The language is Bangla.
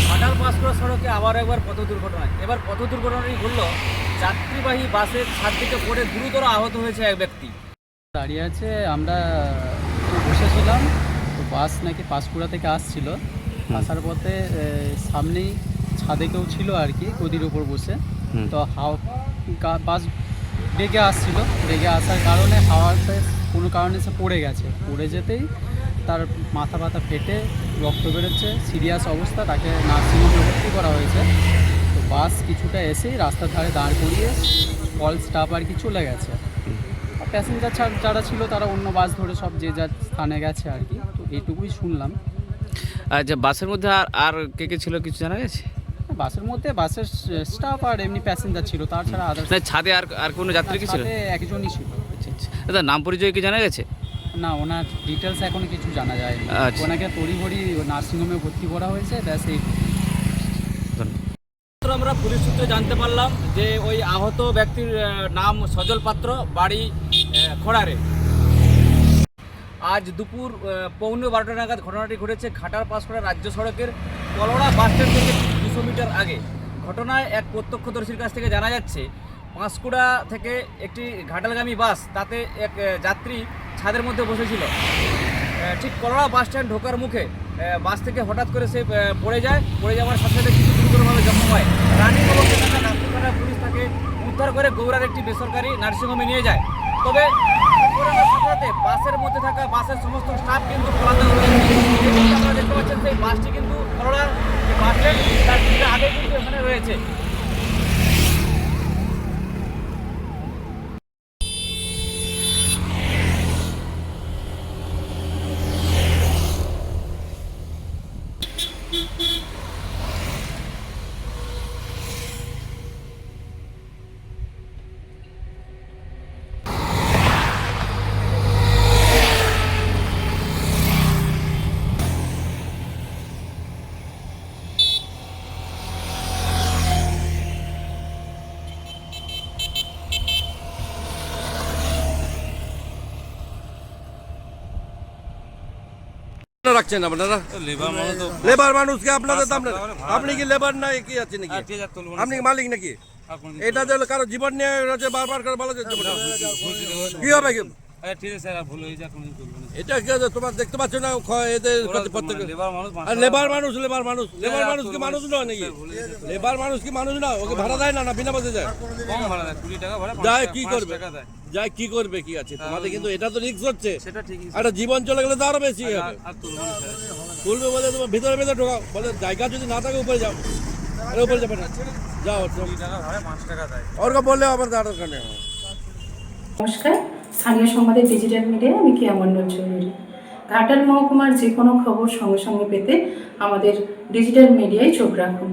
ঘাটাল পাঁশকুড়া সড়কে আবার একবার পথ দুর্ঘটনা। এবার পথ দুর্ঘটনাটি ঘটল যাত্রীবাহী বাসের ছাদ থেকে পড়ে গুরুতর আহত হয়েছে এক ব্যক্তি। দাঁড়িয়ে আছে, আমরা বসেছিলাম, তো বাস নাকি পাঁশকুড়া থেকে আসছিল। আসার পথে সামনেই ছাদে কেউ ছিল আর কি, গদির উপর বসে। তো বাস বেগে আসছিল, বেগে আসার কারণে হাওয়াতে কোনো কারণে সে পড়ে গেছে। পড়ে যেতেই তার মাথা ব্যথা ফেটে রক্ত বেরোচ্ছে, সিরিয়াস অবস্থা, তাকে নার্সিংহোমে ভর্তি করা হয়েছে। তো বাস কিছুটা এসেই রাস্তার ধারে দাঁড় করিয়ে অল স্টাফ আর কি চলে গেছে। প্যাসেঞ্জার যারা ছিল তারা অন্য বাস ধরে সব যে যার স্থানে গেছে আর কি। তো এইটুকুই শুনলাম। আচ্ছা, বাসের মধ্যে আর কে কে ছিল কিছু জানা গেছে? বাসের মধ্যে বাসের স্টাফ আর এমনি প্যাসেঞ্জার ছিল, তাছাড়া আদার্স ছাদে আর কোনো যাত্রী কি ছিল? একজনই ছিল। আচ্ছা আচ্ছা, দাদা নাম পরিচয় কি জানা গেছে? না, ওনার ডিটেলস এখনো কিছু জানা যায়নি। আচ্ছা। ওনাকে তড়িঘড়ি নার্সিংহোমে ভর্তি করা হয়েছে, ব্যাস এই। আমরা পুলিশ সূত্রে জানতে পারলাম যে ওই আহত ব্যক্তির নাম সজল পাত্র, বাড়ি খোড়ারে। আজ দুপুর 11:15 নাগাদ ঘটনাটি ঘটেছে ঘাটাল পাঁশকুড়া রাজ্য সড়কের কলড়া বাস স্ট্যান্ড থেকে 200 মিটার আগে। ঘটনায় এক প্রত্যক্ষদর্শীর কাছ থেকে জানা যাচ্ছে, পাঁশকুড়া থেকে একটি ঘাটালগামী বাস, তাতে এক যাত্রী ছাদের মধ্যে বসেছিল। ঠিক কলড়া বাস স্ট্যান্ড ঢোকার মুখে বাস থেকে হঠাৎ করে সে পড়ে যায়। পড়ে যাওয়ার সাথে সাথে কিছু গুরুতরভাবে জখম হয়। রানিং অবস্থায় থাকা নাগপুর পুলিশ তাকে উদ্ধার করে গৌড়ার একটি বেসরকারি নার্সিংহোমে নিয়ে যায়। তবে সাথে সাথে বাসের মধ্যে থাকা বাসের সমস্ত স্টাফ কিন্তু পলাতক হয়েছে। আপনারা দেখতে পাচ্ছেন সেই বাসটি কিন্তু কলড়া বাস স্ট্যান্ড তার আগে কিন্তু এখানে রয়েছে। রাখছেন আপনারা? লেবার মানুষকে আপনাদের দাম, আপনি কি লেবার না কি আছে নাকি? আপনি কি মালিক নাকি? এটা যে কারো জীবন নিয়ে বারবার করে বলা যাচ্ছে কি হবে? এটা কি তোমার দেখতে পাচ্ছ না? এদের লেবার মানুষ কি মানুষ নয় নাকি? লেবার মানুষ কি মানুষ না? ওকে ভাড়া দেয় না বিনা পয়সা যায়? যায় কি করবে? যাই কি করবে, কি আছে তোমাদের? কিন্তু এটা তো রিস্ক হচ্ছে, একটা জীবন চলে গেলে তো আরো বেশি হবে। তুলবে বলে তোমার ভিতরে ভিতরে ঢোকাও, বলে জায়গা যদি না থাকে উপরে যাও, উপরে যাবে না, যাও ওরকম বললে আমার দাঁড়ার কারণে। নমস্কার, স্থানীয় সংবাদের ডিজিটাল মিডিয়ায় আমি কিয়া মণ্ডল চৌধুরী। ঘাটাল মহকুমার যে কোনো খবর সঙ্গে সঙ্গে পেতে আমাদের ডিজিটাল মিডিয়ায় চোখ রাখুন।